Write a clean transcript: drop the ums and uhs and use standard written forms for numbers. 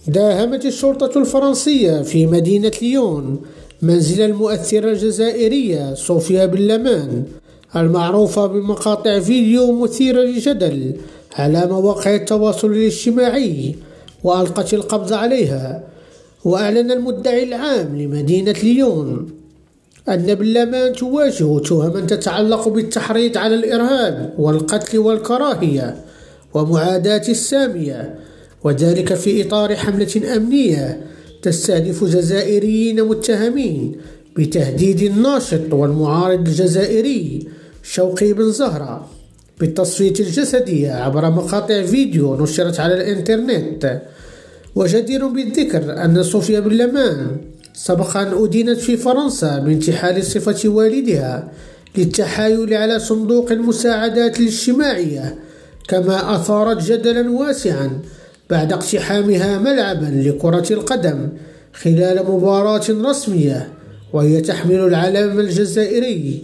داهمت الشرطة الفرنسية في مدينة ليون منزل المؤثرة الجزائرية صوفيا بن لمان المعروفة بمقاطع فيديو مثيرة للجدل على مواقع التواصل الاجتماعي، وألقت القبض عليها. وأعلن المدعي العام لمدينة ليون أن بن لمان تواجه تهما تتعلق بالتحريض على الإرهاب والقتل والكراهية ومعاداة السامية، وذلك في إطار حملة أمنية تستهدف جزائريين متهمين بتهديد الناشط والمعارض الجزائري شوقي بن زهرة بالتصفية الجسدية عبر مقاطع فيديو نشرت على الإنترنت. وجدير بالذكر أن صوفيا بن لمان سبق أن أدينت في فرنسا بانتحال صفة والدها للتحايل على صندوق المساعدات الاجتماعية، كما أثارت جدلا واسعا بعد اقتحامها ملعبا لكرة القدم خلال مباراة رسمية وهي تحمل العلم الجزائري.